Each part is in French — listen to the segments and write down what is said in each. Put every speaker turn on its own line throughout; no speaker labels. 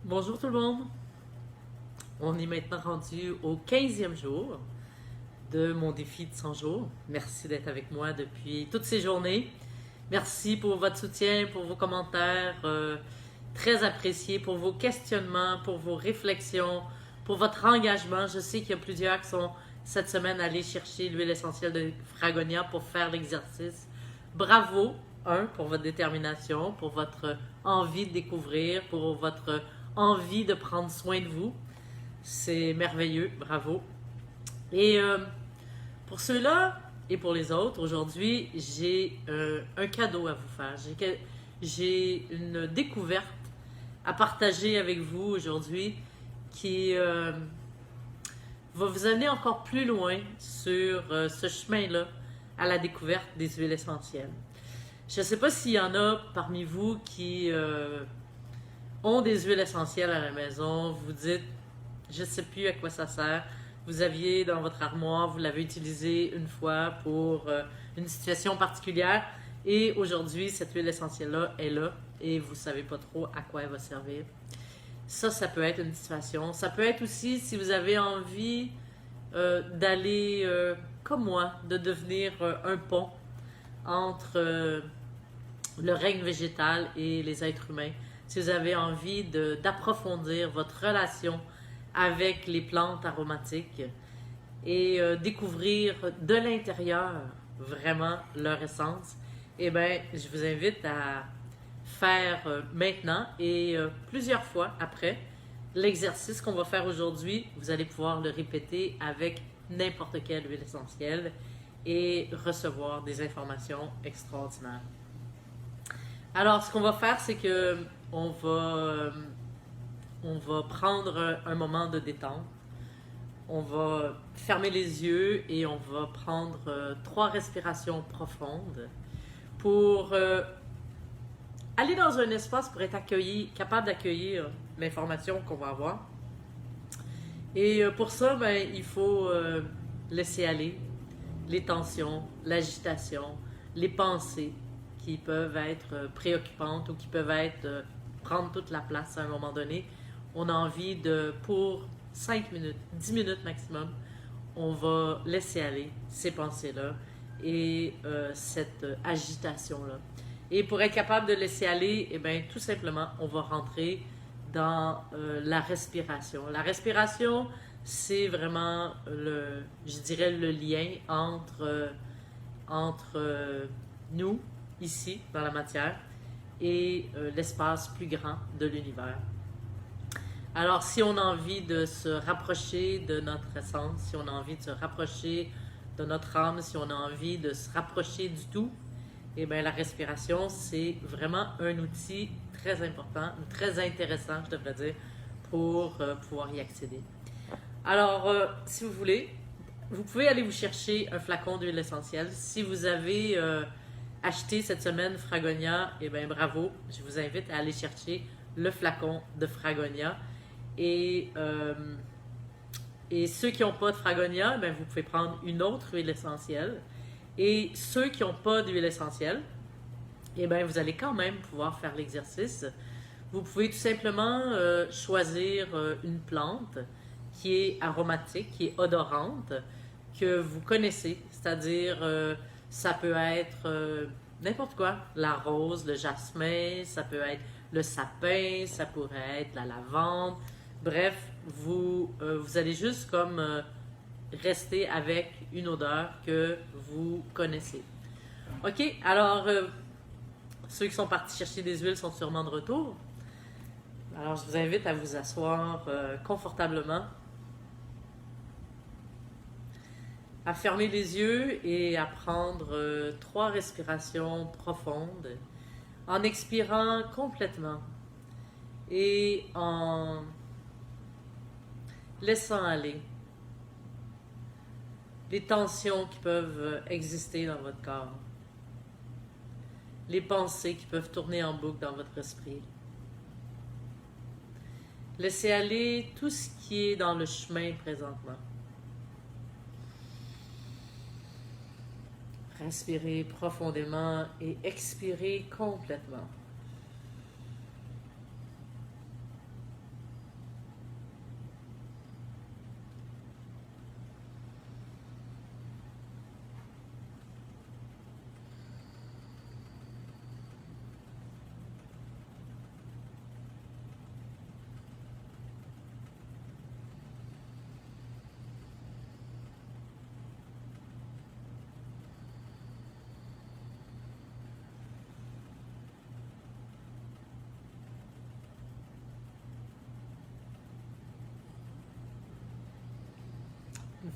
Bonjour tout le monde. On est maintenant rendu au 15e jour de mon défi de 100 jours. Merci d'être avec moi depuis toutes ces journées. Merci pour votre soutien, pour vos commentaires, très appréciés, pour vos questionnements, pour vos réflexions, pour votre engagement. Je sais qu'il y a plusieurs qui sont cette semaine allés chercher l'huile essentielle de Fragonia pour faire l'exercice. Bravo, pour votre détermination, pour votre envie de découvrir, pour votre envie de prendre soin de vous. C'est merveilleux, bravo. Et pour ceux-là et pour les autres, aujourd'hui, j'ai un cadeau à vous faire. J'ai une découverte à partager avec vous aujourd'hui qui va vous amener encore plus loin sur ce chemin-là à la découverte des huiles essentielles. Je ne sais pas s'il y en a parmi vous qui ont des huiles essentielles à la maison. Vous dites, je ne sais plus à quoi ça sert. Vous aviez dans votre armoire, vous l'avez utilisé une fois pour une situation particulière. Et aujourd'hui, cette huile essentielle-là est là et vous ne savez pas trop à quoi elle va servir. Ça peut être une situation. Ça peut être aussi si vous avez envie d'aller, comme moi, de devenir un pont entre le règne végétal et les êtres humains. Si vous avez envie d'approfondir votre relation avec les plantes aromatiques et découvrir de l'intérieur vraiment leur essence, eh bien, je vous invite à faire maintenant et plusieurs fois après l'exercice qu'on va faire aujourd'hui. Vous allez pouvoir le répéter avec n'importe quelle huile essentielle et recevoir des informations extraordinaires. Alors, ce qu'on va faire, c'est que on va prendre un moment de détente. On va fermer les yeux et on va prendre 3 respirations profondes pour aller dans un espace pour être capable d'accueillir l'information qu'on va avoir. Et pour ça, ben, il faut laisser aller les tensions, l'agitation, les pensées qui peuvent être préoccupantes ou qui peuvent être prendre toute la place à un moment donné. On a envie pour 5 minutes, 10 minutes maximum, on va laisser aller ces pensées-là et cette agitation-là. Et pour être capable de laisser aller, eh bien, tout simplement, on va rentrer dans la respiration. La respiration, c'est vraiment, je dirais, le lien entre nous, ici, dans la matière, et l'espace plus grand de l'univers. Alors, si on a envie de se rapprocher de notre essence, si on a envie de se rapprocher de notre âme, si on a envie de se rapprocher du tout, eh bien, la respiration, c'est vraiment un outil très important, très intéressant, je devrais dire, pour pouvoir y accéder. Alors, si vous voulez, vous pouvez aller vous chercher un flacon d'huile essentielle. Si vous avez acheté cette semaine Fragonia, eh bien, bravo. Je vous invite à aller chercher le flacon de Fragonia. Et ceux qui n'ont pas de Fragonia, eh bien, vous pouvez prendre une autre huile essentielle. Et ceux qui n'ont pas d'huile essentielle, eh bien, vous allez quand même pouvoir faire l'exercice. Vous pouvez tout simplement choisir une plante qui est aromatique, qui est odorante, que vous connaissez. C'est-à-dire, ça peut être n'importe quoi. La rose, le jasmin, ça peut être le sapin, ça pourrait être la lavande. Bref, vous allez juste comme rester avec une odeur que vous connaissez. OK, alors ceux qui sont partis chercher des huiles sont sûrement de retour. Alors, je vous invite à vous asseoir confortablement, à fermer les yeux et à prendre 3 respirations profondes en expirant complètement et en laissant aller les tensions qui peuvent exister dans votre corps, les pensées qui peuvent tourner en boucle dans votre esprit. Laissez aller tout ce qui est dans le chemin présentement. Respirez profondément et expirez complètement.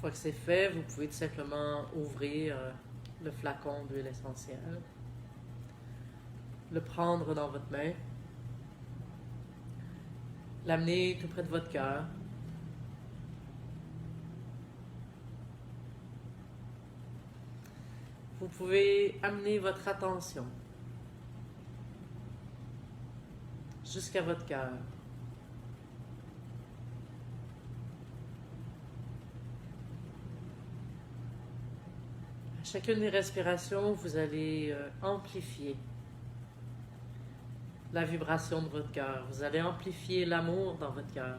fois que c'est fait, vous pouvez tout simplement ouvrir le flacon d'huile essentielle, le prendre dans votre main, l'amener tout près de votre cœur. Vous pouvez amener votre attention jusqu'à votre cœur. À chacune des respirations, vous allez amplifier la vibration de votre cœur. Vous allez amplifier l'amour dans votre cœur.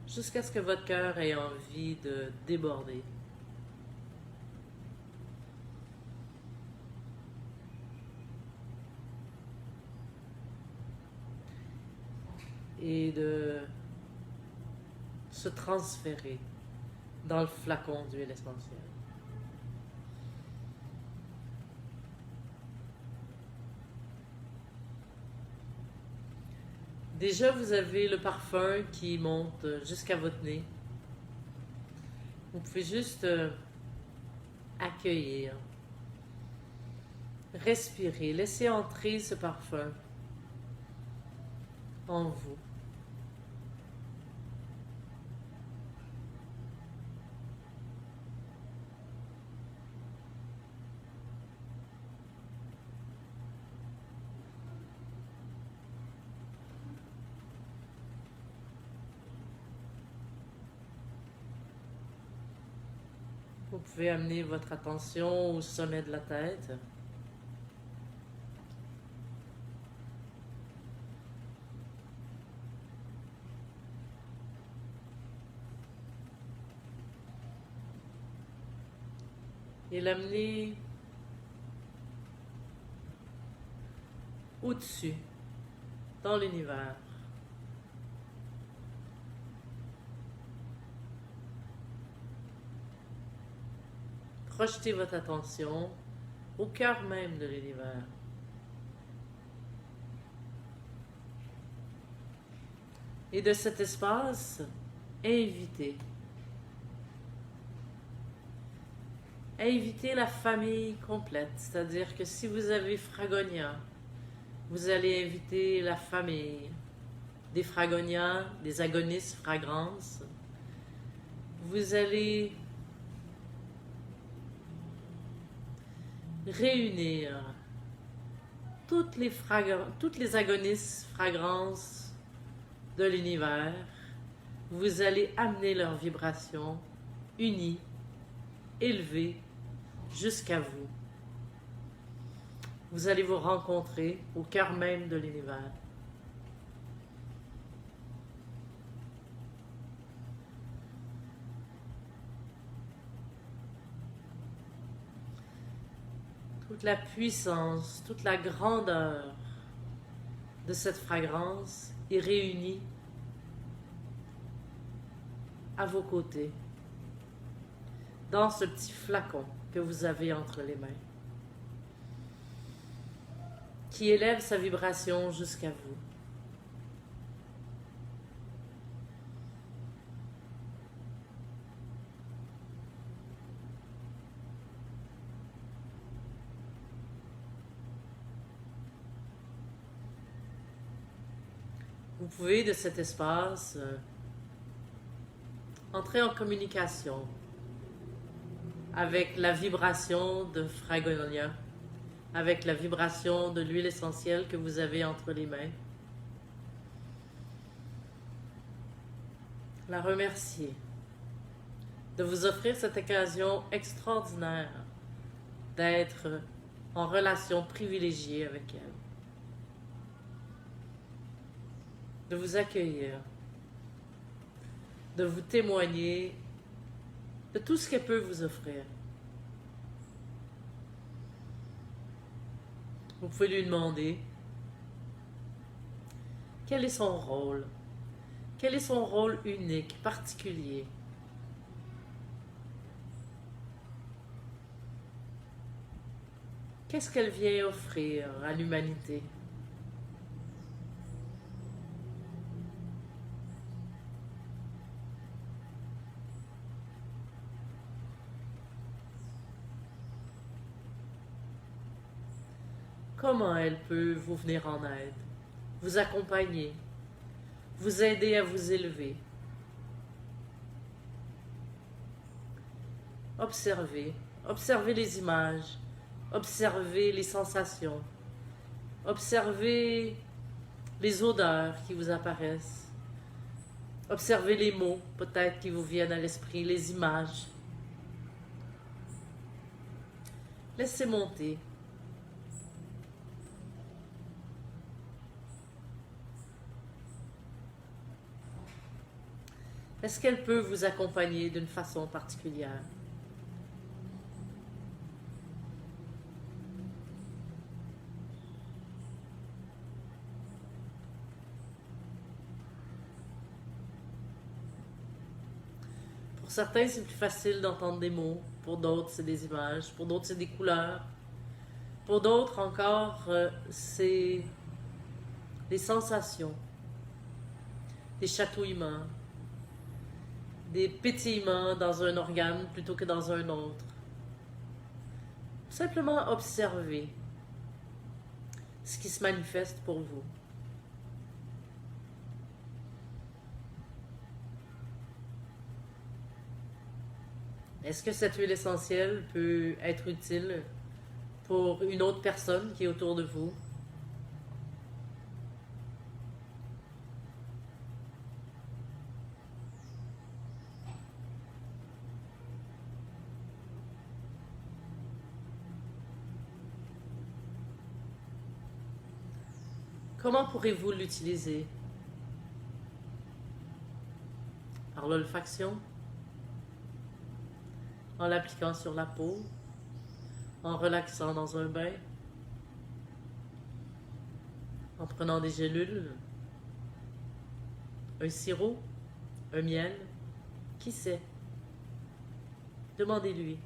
Jusqu'à ce que votre cœur ait envie de déborder. Et de se transférer dans le flacon d'huile essentielle. Déjà, vous avez le parfum qui monte jusqu'à votre nez. Vous pouvez juste accueillir, respirer, laisser entrer ce parfum en vous. Vous pouvez amener votre attention au sommet de la tête. Et l'amener au-dessus, dans l'univers. Projetez votre attention au cœur même de l'univers. Et de cet espace, invitez la famille complète. C'est-à-dire que si vous avez Fragonia, vous allez inviter la famille des Fragonia, des agonistes fragrances. Vous allez réunir toutes les agonistes fragrances de l'univers. Vous allez amener leur vibration unie, élevée, jusqu'à vous. Vous allez vous rencontrer au cœur même de l'univers. Toute la puissance, toute la grandeur de cette fragrance est réunie à vos côtés, dans ce petit flacon que vous avez entre les mains, qui élève sa vibration jusqu'à vous. Vous pouvez de cet espace entrer en communication avec la vibration de Fragonia, avec la vibration de l'huile essentielle que vous avez entre les mains. La remercier de vous offrir cette occasion extraordinaire d'être en relation privilégiée avec elle, de vous accueillir, de vous témoigner de tout ce qu'elle peut vous offrir. Vous pouvez lui demander quel est son rôle, quel est son rôle unique, particulier. Qu'est-ce qu'elle vient offrir à l'humanité comment elle peut vous venir en aide, vous accompagner, vous aider à vous élever. Observez, observez les images, observez les sensations, observez les odeurs qui vous apparaissent, observez les mots peut-être qui vous viennent à l'esprit, les images. Laissez monter. Est-ce qu'elle peut vous accompagner d'une façon particulière? Pour certains, c'est plus facile d'entendre des mots. Pour d'autres, c'est des images. Pour d'autres, c'est des couleurs. Pour d'autres encore, c'est des sensations, des chatouillements, des pétillements dans un organe plutôt que dans un autre. Simplement observer ce qui se manifeste pour vous. Est-ce que cette huile essentielle peut être utile pour une autre personne qui est autour de vous? Comment pourrez-vous l'utiliser? Par l'olfaction? En l'appliquant sur la peau? En relaxant dans un bain? En prenant des gélules? Un sirop? Un miel? Qui sait? Demandez-lui.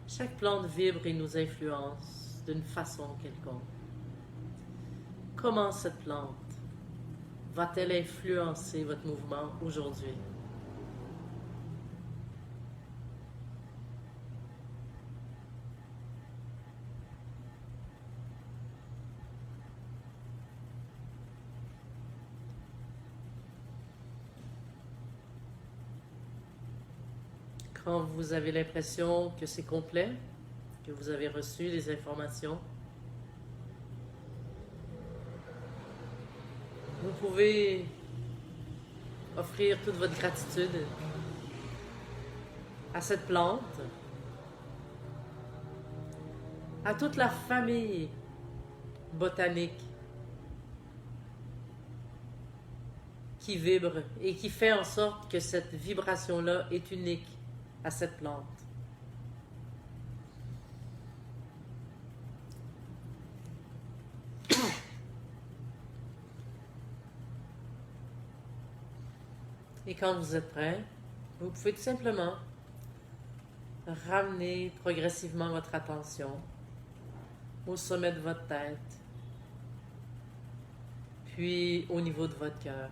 Chaque plante vibre et nous influence d'une façon quelconque. Comment cette plante va-t-elle influencer votre mouvement aujourd'hui? Quand vous avez l'impression que c'est complet, que vous avez reçu les informations, vous pouvez offrir toute votre gratitude à cette plante, à toute la famille botanique qui vibre et qui fait en sorte que cette vibration-là est unique à cette plante. Et quand vous êtes prêt, vous pouvez tout simplement ramener progressivement votre attention au sommet de votre tête, puis au niveau de votre cœur.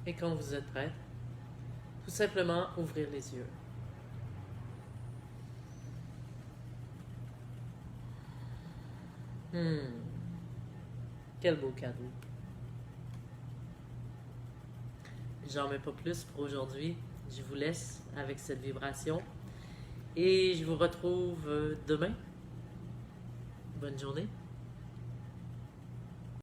Et quand vous êtes prêt, tout simplement ouvrir les yeux. Quel beau cadeau. J'en mets pas plus pour aujourd'hui. Je vous laisse avec cette vibration. Et je vous retrouve demain. Bonne journée.